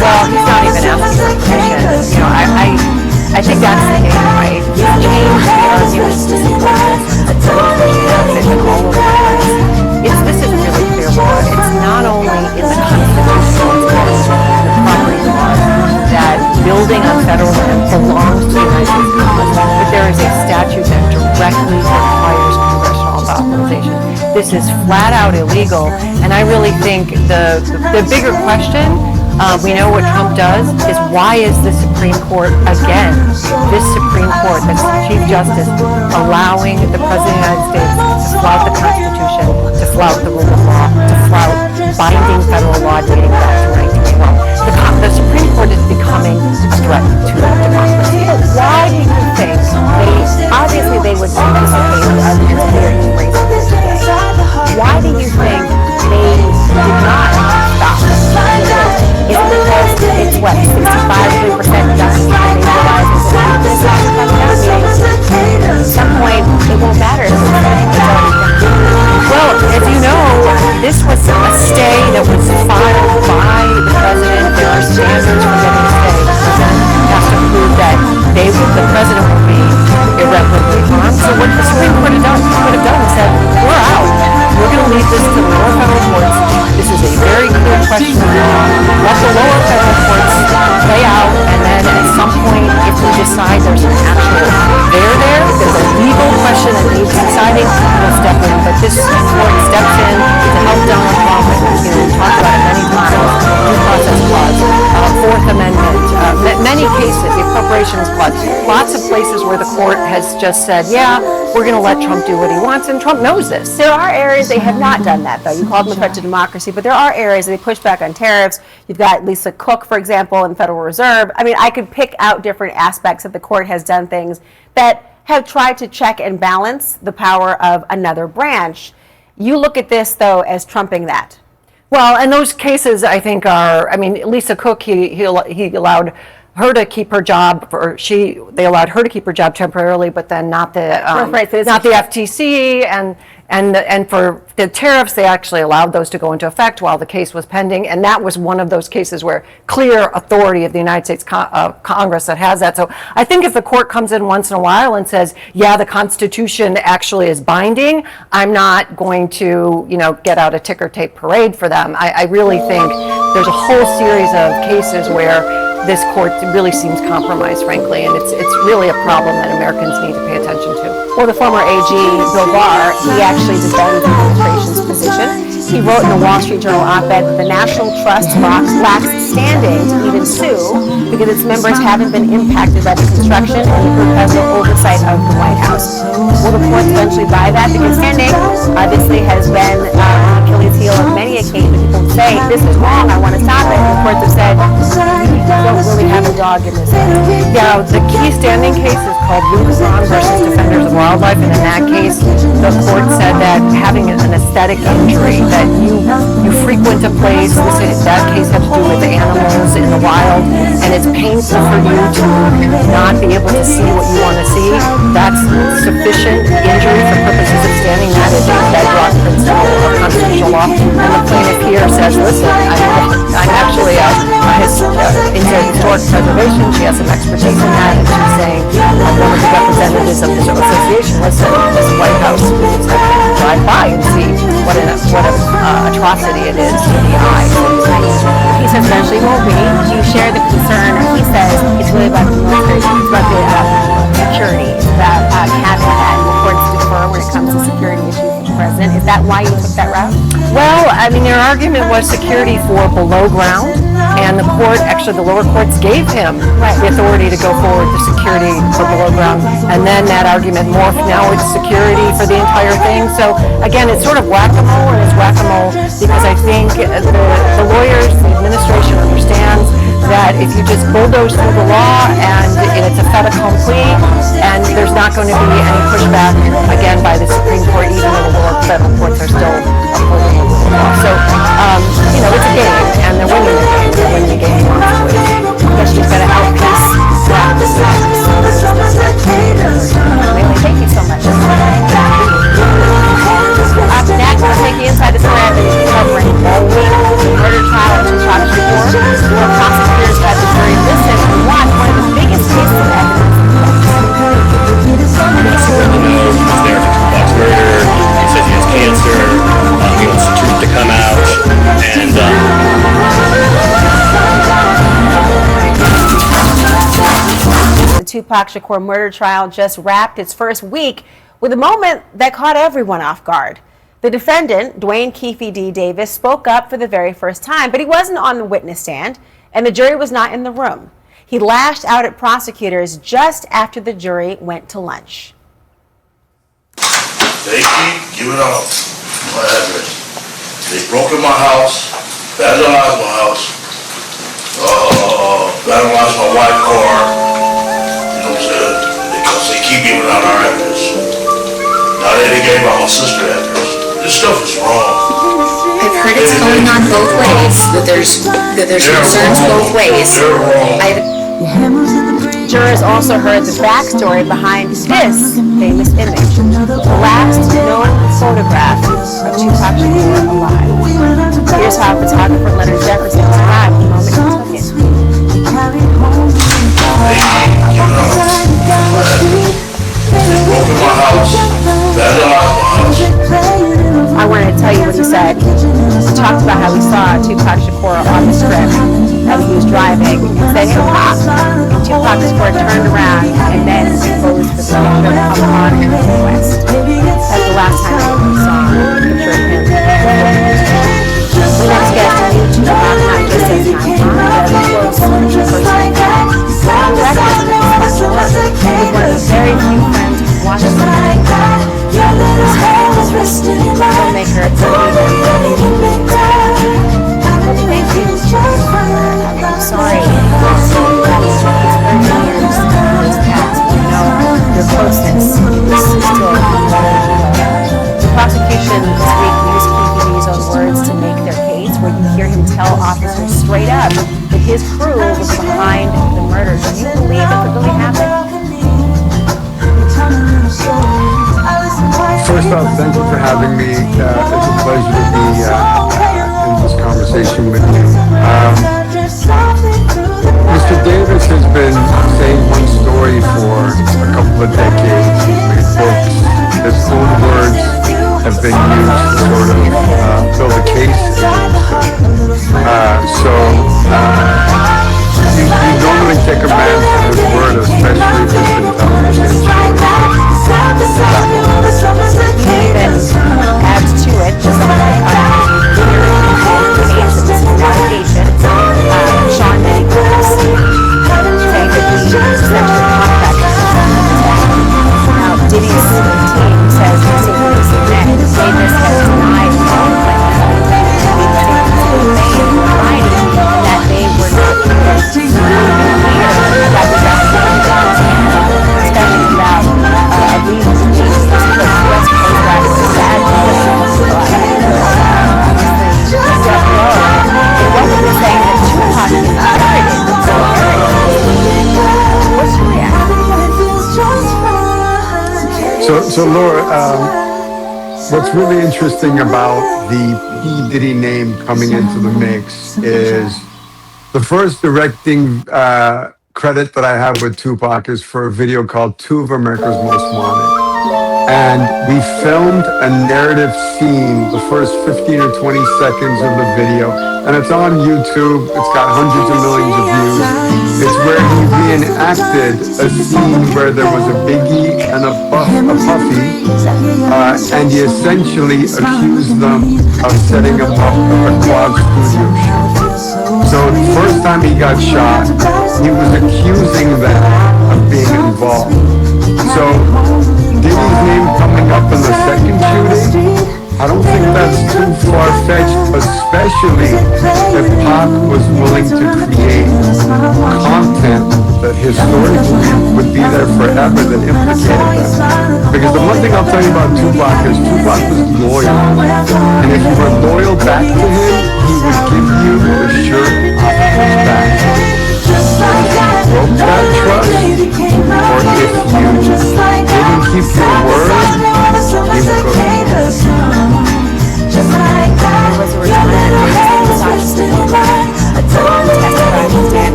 Well, he's not even asking for permission. I think that's the thing, right? He's changed the argument to this is really clear law. It's not only in the Constitution, the property law, that building on federal land belongs to the United States Congress, but there is a statute that directly requires congressional authorization. This is flat out illegal, and I really think the bigger question, we know what Trump does, is why is the Supreme Court, again, this Supreme Court, this Chief Justice, allowing the President of the United States to flout the Constitution, to flout the rule of law, to flout binding federal law dating back to 1912. The Supreme Court is becoming a threat to democracy. Why do you think obviously they would participate in arguments here in raising this today? Why do you think they did not stop? Is it because it's what, 65% justice and they realize it's at some point it won't matter. Well, as you know, this was a stay that was filed by the president. There are standards for getting a stay. The president has to prove that the president will be irreparably harmed. So what the Supreme Court could have done is said, we're out. We're going to leave this to the lower federal courts. This is a very clear question of law. Let the lower federal courts play out, and then at some point, if we decide there's an actual there's a legal question that needs deciding, we'll step in. But this court steps in to help Donald Trump, and we talked about it many times, due process clause, Fourth Amendment, many cases, the appropriations clause, lots of places where the court has just said, yeah, we're going to let Trump do what he wants, and Trump knows this. There are areas they have not done that, though. You called them a threat to democracy, but there are areas that they push back on tariffs. You've got Lisa Cook, for example, in the Federal Reserve. I mean, I could pick out different aspects that the court has done things that have tried to check and balance the power of another branch. You look at this, though, as trumping that. Well, and those cases, I think, are, I mean, Lisa Cook, he allowed her to keep her job, they allowed her to keep her job temporarily, but then not the FTC, and for the tariffs, they actually allowed those to go into effect while the case was pending, and that was one of those cases where clear authority of the United States Congress that has that. So I think if the court comes in once in a while and says, yeah, the Constitution actually is binding, I'm not going to, get out a ticker tape parade for them. I really think there's a whole series of cases where this court really seems compromised, frankly, and it's really a problem that Americans need to pay attention to. Well, the former AG, Bill Barr, he actually defended the administration's position. He wrote in the Wall Street Journal op-ed that the National Trust lacks standing to even sue because its members haven't been impacted by the construction and the perpetual oversight of the White House. Will the courts eventually buy that? Because standing obviously has been Achilles' heel on many occasions. People say, this is wrong, I want to stop it. And the courts have said, you don't really have a dog in this game. Yeah, the key standing case is called Michaelson versus Defenders of Wildlife, and in that case, the court said that having an aesthetic injury, that you frequent a place, that case had to do with animals in the wild, and it's painful for you to not be able to see what you want to see. That's sufficient injury for purposes of standing. That is a bedrock principle of constitutional law. And the plaintiff here says, listen, I'm actually into historic preservation. She has some expertise in that, and she's saying, I'm one of the representatives of this association. Listen, this White House, I can drive by and see what an atrocity it is to the eye. He says eventually it won't be. Do you share the concern? He says it's really about the military. It's about security. It's about having that in the courts defer when it comes to security issues for the president. Is that why you took that route? Well, I mean, their argument was security for below ground, and the court, actually the lower courts gave him the authority to go forward to security for below ground, and then that argument morphed. Now it's security for the entire thing. So again, it's sort of whack-a-mole, and it's whack-a-mole because I think the lawyers, the administration understands that if you just bulldoze through the law and it's a fait accompli, and there's not going to be any pushback again by the Supreme Court, even though the lower federal courts are still upholding the rule of law. So, it's a game, and they're winning the game. They're winning the game in lots of ways. I guess you've got to outpace that. Thank you so much. Up next, we'll take you inside the story I've been covering all week. Murder trial at Tupac Shakur, where prosecutors had the jury listen and watch one of the biggest cases of evidence. He's there for Tupac's murder. He says he has cancer. He wants the truth to come out. And the Tupac Shakur murder trial just wrapped its first week with a moment that caught everyone off guard. The defendant, Dwayne Keefe D. Davis, spoke up for the very first time, but he wasn't on the witness stand, and the jury was not in the room. He lashed out at prosecutors just after the jury went to lunch. They keep giving out my address. They broke in my house, vandalized my house, vandalized my white car. You know what I'm saying? Because they keep giving out our address. Now they gave out my sister's address. This stuff is wrong. I've heard it's going on both ways, that there's concerns both ways. Jurors also heard the backstory behind this famous image, the last known photograph of Tupac Shakur alive. Here's how photographer Leonard Jefferson described the moment he took it. I wanted to tell you what he said. He talked about how he saw Tupac Shakur on the strip as he was driving and said, "Hey, Pop." And Tupac Shakur turned around and then posed the picture of on in the West. That's the last time I saw a picture of him. The next guest knew Tupac not just as an icon, but as a close personal friend. On the record, he was one of the very few friends who watched him. Filmmaker at Thank you. I'm sorry. It's 30 years past. You know, your closeness is still the prosecution this week used Keefe own words to make their case, where you hear him tell officers straight up that his crew was behind the murder. Do you believe it really happened? First off, thank you for having me. It's a pleasure to be in this conversation with you. Mr. Davis has been saying one story for a couple of decades. He's made books. His own words have been used to sort of build a case against him. You really take a man for his word, especially if it's been telling the truth. He even adds to it, just like allegation, Sean Diddy saying that he sexually contacted Now, Diddy's team says he's taking this and Davis has denied involvement. That they were not discussion about a legal case because U.S. Coast Guard is bad it wasn't just saying that Tupac is inherited. What's your reaction? So Laura, what's really interesting about the P. Diddy name coming into the mix is the first directing credit that I have with Tupac is for a video called Two of America's Most Wanted. And we filmed a narrative scene, the first 15 or 20 seconds of the video, and it's on YouTube. It's got hundreds of millions of views. It's where he reenacted a scene where there was a Biggie and a Puffy, and he essentially accused them of setting up a quad studio shoot. So the first time he got shot, he was accusing them of being involved. So Diddy's name coming up in the second shooting, I don't think that's too far-fetched, especially if Pac was willing to create content that historically would be there forever that implicated them. Because the one thing I'll tell you about Tupac is Tupac was loyal. And if you were loyal back to him, he would give you the shirt off his back. Broke that trust, or if you didn't keep your word, he would go.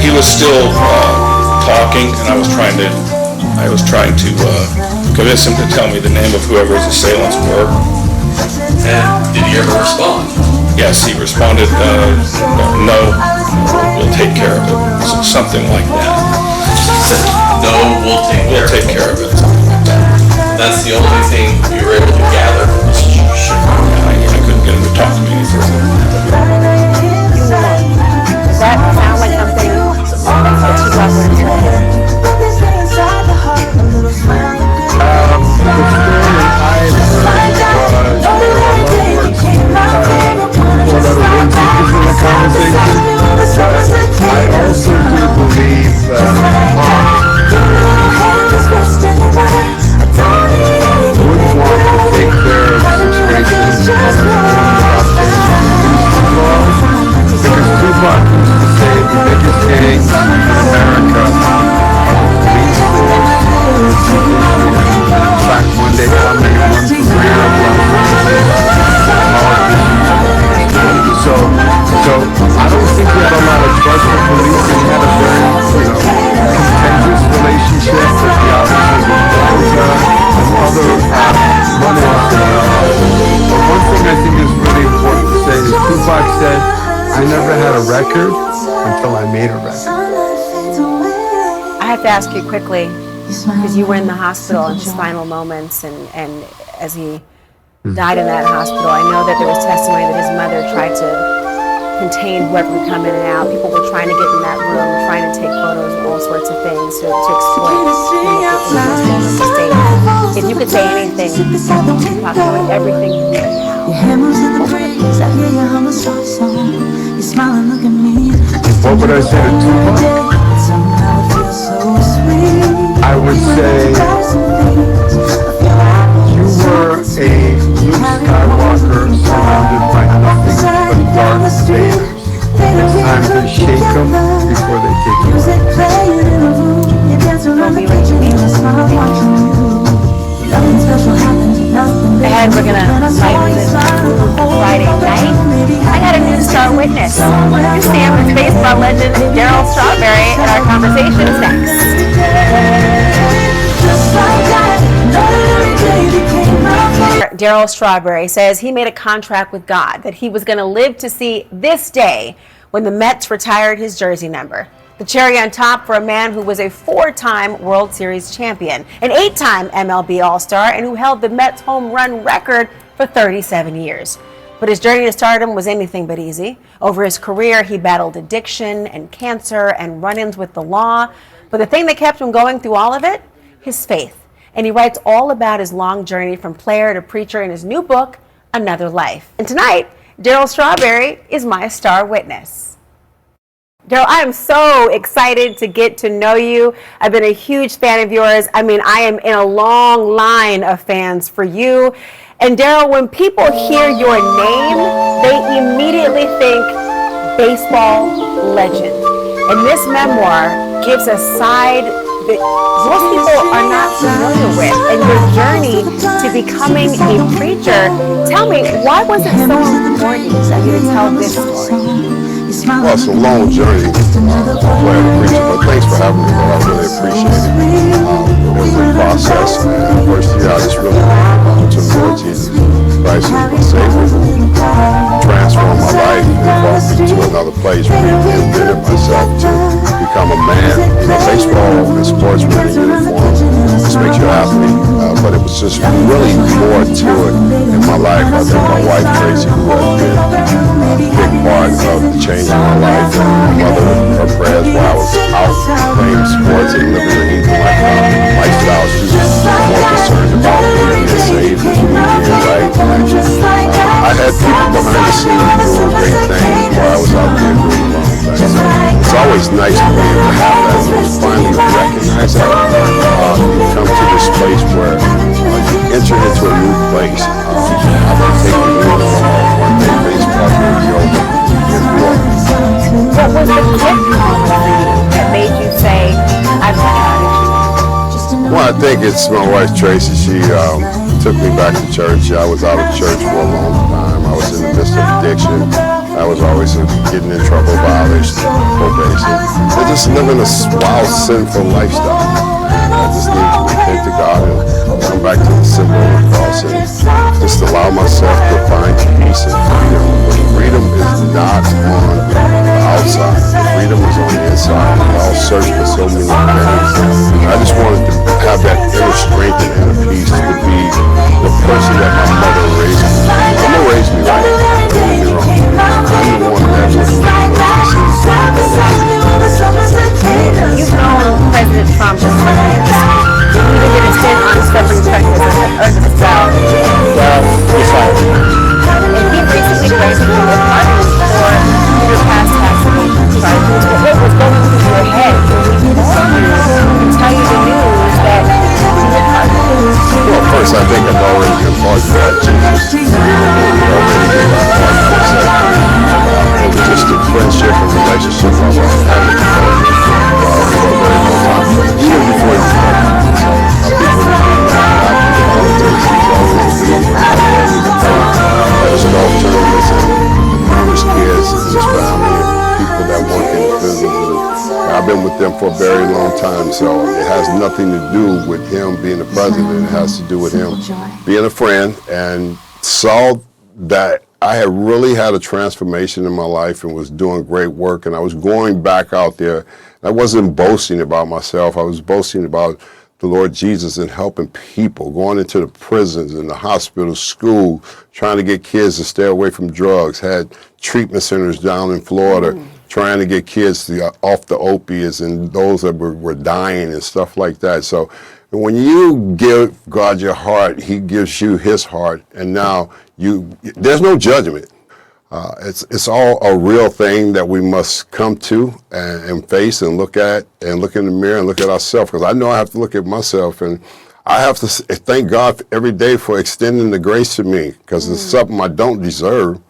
He was still talking, and I was trying to convince him to tell me the name of whoever his assailants were. And did he ever respond? Yes, he responded, no, we'll take care of it. Something like that. No, we'll take care of it. Something like that. That's the only thing you were able to gather from this situation. I couldn't get him to talk to me any further. Does that sound like something that you love when you're here? I also do believe that would want to take care of situations because Tupac used to say the biggest gangs in America are the police force. In fact, one day coming one from rare So I don't think he had a lot of trust for police, and he had a very, contentious relationship with the officers of Delta and other runners. But one thing I think is really important to say is Tupac said, I never had a record until I made a record. I have to ask you quickly, because you were in the hospital in his final moments, and as he died in that hospital, I know that there was testimony that his mother tried to contain whoever would come in and out. People were trying to get in that room, trying to take photos and all sorts of things to exploit him in this state. If you could say anything to Tupac, knowing everything you know now, what would I say to Tupac? I would say you were a Luke Skywalker surrounded by nothing but Darth Vader. It's time to shake them before they take you And we're gonna fight this Friday night. I got a new star witness. Here's Sam with baseball legend Darryl Strawberry, and our conversation is next. Darryl Strawberry, says he made a contract with God that he was going to live to see this day when the Mets retired his jersey number. The cherry on top for a man who was a 4-time World Series champion, an 8-time MLB All-Star, and who held the Mets home run record for 37 years. But his journey to stardom was anything but easy. Over his career, he battled addiction and cancer and run-ins with the law. But the thing that kept him going through all of it, his faith. And he writes all about his long journey from player to preacher in his new book, Another Life. And tonight, Darryl Strawberry is my star witness. Darryl, I am so excited to get to know you. I've been a huge fan of yours. I mean, I am in a long line of fans for you. And Darryl, when people hear your name, they immediately think baseball legend. And this memoir gives a side that most people are not familiar with. And your journey to becoming a preacher, tell me, why was it so important for you to tell this story? Well, it's a long journey to play a preacher, but thanks for having me, though. I really appreciate it. It was a process, and first year I just really to the Lord Jesus Christ as my Savior, who transformed my life and brought me to another place, reinvented myself to become a man. You know, baseball and sports with a uniform just makes you an athlete, but it was just really more to it in my life. I think my wife, Tracy, who has been a big part of the change in my life, and my mother, her prayers while I was out playing sports and living a Hebrew lifestyle, she was more concerned about me being saved and me being right. I had people behind the scenes doing great things while I was out there doing the wrong things. It's always nice to be able to have that and finally recognize that. You come to this place where you enter into a new place. I'm going to take the uniform off one day, baseball will be over. What was the quick moment for you that made you say, I've got it? Well, I think it's my wife Tracy. She took me back to church. I was out of church for a long time. I was in the midst of addiction. I was always getting in trouble, violation, probation. And just living a wild, sinful lifestyle. I just needed to repent to God and come back to the symbol of the cross and just allow myself to find peace and freedom. But freedom is not on the outside. Freedom is on the inside. We all search for so many things. I just wanted to have that inner strength and inner peace to be the person that my mother raised me. My mother raised me right. Don't get me wrong. I'm the one that was You've known President Trump for years. You even did a stint on Stephanie Texas as well. Well, yes, I am. And he recently granted you a pardon for your past tax evasion charges. What was going through your head when we called you and tell you the news that you were pardoned? Well, first, I think I've already been pardoned by Jesus. It was just a friendship and relationship I was having for a very long time. Even before you started. People that didn't know politics, he's always been as an alternative and numerous kids in his family and people that work in the business. I've been with them for a very long time, so it has nothing to do with him being the president. It has to do with him being a friend, and saw that I had really had a transformation in my life and was doing great work, and I was going back out there. I wasn't boasting about myself. I was boasting about the Lord Jesus and helping people, going into the prisons and the hospitals, school, trying to get kids to stay away from drugs, had treatment centers down in Florida, trying to get kids off the opiates and those that were dying and stuff like that. So when you give God your heart, he gives you his heart, and now there's no judgment. It's all a real thing that we must come to and face and look at and look in the mirror and look at ourselves, because I know I have to look at myself, and I have to thank God every day for extending the grace to me, because it's something I don't deserve,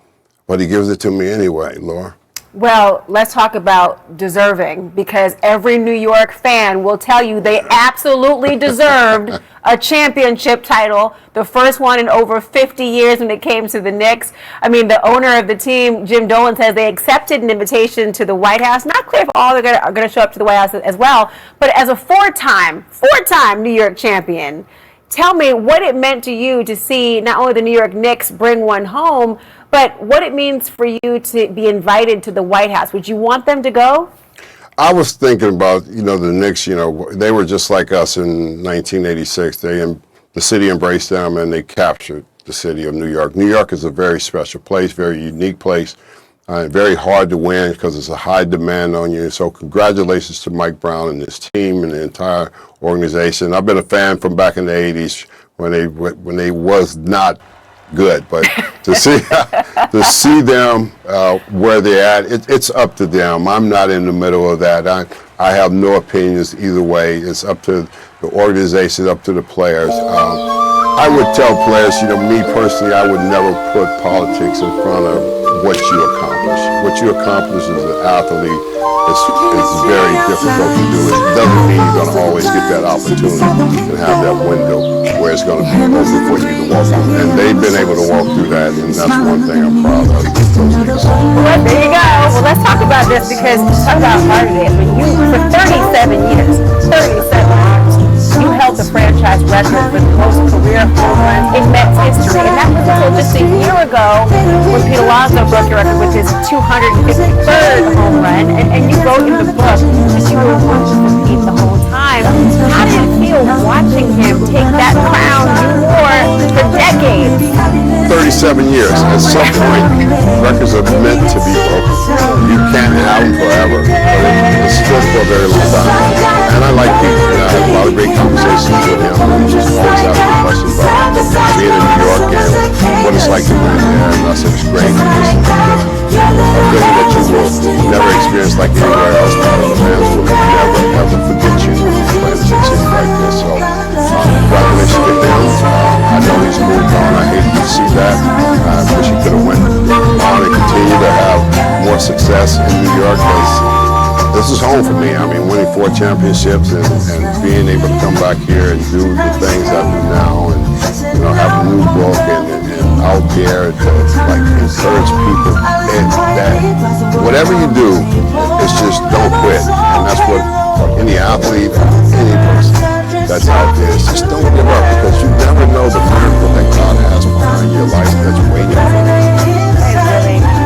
but he gives it to me anyway, Laura. Well, let's talk about deserving, because every New York fan will tell you they absolutely deserved a championship title, the first one in over 50 years when it came to the Knicks. I mean, the owner of the team, Jim Dolan, says they accepted an invitation to the White House. Not clear if all are going to show up to the White House as well, but as a four-time New York champion, tell me what it meant to you to see not only the New York Knicks bring one home, but what it means for you to be invited to the White House. Would you want them to go? I was thinking about, the Knicks, they were just like us in 1986. The city embraced them and they captured the city of New York. New York is a very special place, very unique place, very hard to win because there's a high demand on you. So congratulations to Mike Brown and his team and the entire organization. I've been a fan from back in the 80s when they was not good, but to see them where they're at, it's up to them. I'm not in the middle of that. I have no opinions either way. It's up to the organization, up to the players. I would tell players, me personally, I would never put politics in front of what you accomplish. What you accomplish as an athlete is very difficult to do. It doesn't mean you're going to always get that opportunity and have that window where it's going to be open for you to walk through. And they've been able to walk through that, and that's one thing I'm proud of. Well, there you go. Well, let's talk about this because talk about hard it is. For 37 years, you held the franchise record for the most career home runs in Mets history. And that was until just a year ago when Pete Alonso broke your record with his 253rd home run. And you wrote in the book that you were working with Pete the whole time. How did it feel watching him take that crown you wore for decades? 37 years. At some point, records are meant to be broken. You can't have them forever, but it's still for a very long time. And I like Pete. I had a lot of great conversations with him. He just always asked me questions about being in New York and what it's like to win there. And I said, it's great. It's a feeling that you will never experience like anywhere else. The fans will never, ever forget you playing in a city like this. So, congratulations to him. I know he's moved on. I hate to see that. I wish he could have went on and continue to have more success in New York because this is home for me. I mean, winning 4 championships and being able to come back here and do the things I do now and, have a new book and out there to encourage people that whatever you do, it's just don't quit. And that's what any athlete, any person that's out there is just don't give up because you never know the miracle that God has behind your life that's waiting for you.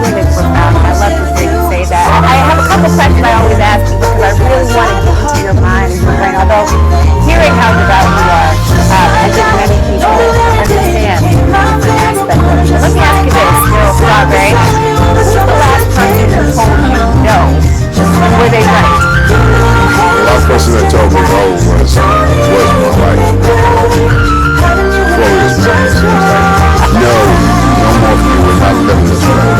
Really profound. I love to hear you say that. I have a couple questions I always ask you because I really want to get into your mind and your brain. Although hearing how devout you are, I think many people understand the aspect of it. So let me ask you this, Strawberry. Who's the last person who told you no? Were they right? The last person that told me no was my wife. Chloe was married. She was like, no more for you. We're not living this way.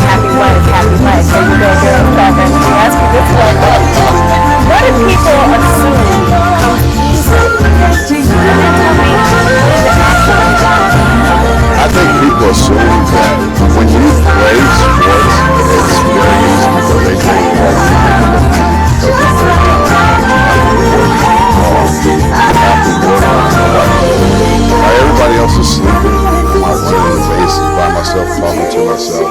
Happy wife, happy life. There you go, girl. Let me ask you this one. What do people assume comes easy? I think people assume that when you play sports, it's very easy because they think everybody else is sleeping. I'm out running the bases by myself, talking to myself,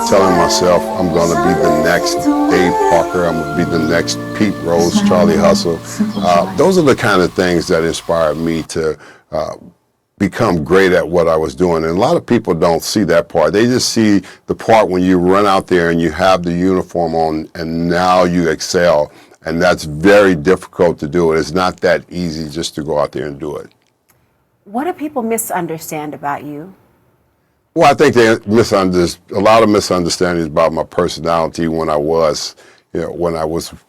telling myself I'm going to be the next Dave Parker, I'm going to be the next Pete Rose, Charlie Hustle. Those are the kind of things that inspired me to become great at what I was doing. And a lot of people don't see that part. They just see the part when you run out there and you have the uniform on and now you excel. And that's very difficult to do. It's not that easy just to go out there and do it. What do people misunderstand about you? Well, I think they misunderstand a lot of misunderstandings about my personality when I was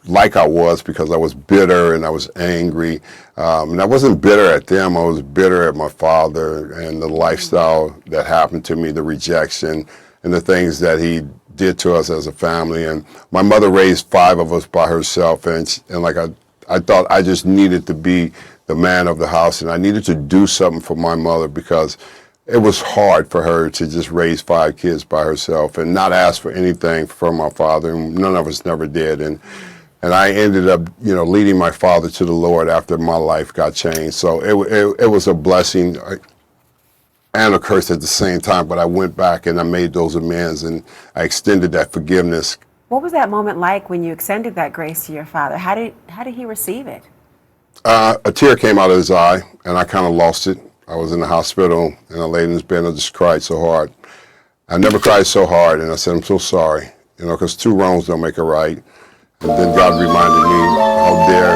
like I was because I was bitter and I was angry. And I wasn't bitter at them. I was bitter at my father and the lifestyle that happened to me, the rejection and the things that he did to us as a family. And my mother raised 5 of us by herself. And I thought I just needed to be the man of the house and I needed to do something for my mother because it was hard for her to just raise 5 kids by herself and not ask for anything from my father, and none of us never did. And I ended up, leading my father to the Lord after my life got changed. So it was a blessing and a curse at the same time. But I went back and I made those amends and I extended that forgiveness. What was that moment like when you extended that grace to your father? How did he receive it? A tear came out of his eye, and I kind of lost it. I was in the hospital, and I laid in his bed, and I just cried so hard. I never cried so hard, and I said, I'm so sorry, because 2 wrongs don't make a right. And then God reminded me, how dare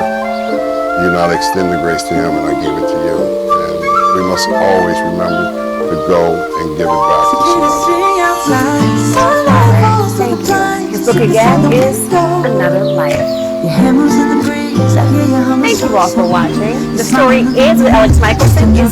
you not extend the grace to him, and I gave it to you. And we must always remember to go and give it back to somebody. His book again is Another Life. Thank you all for watching. The story is with Elex Michaelson. Is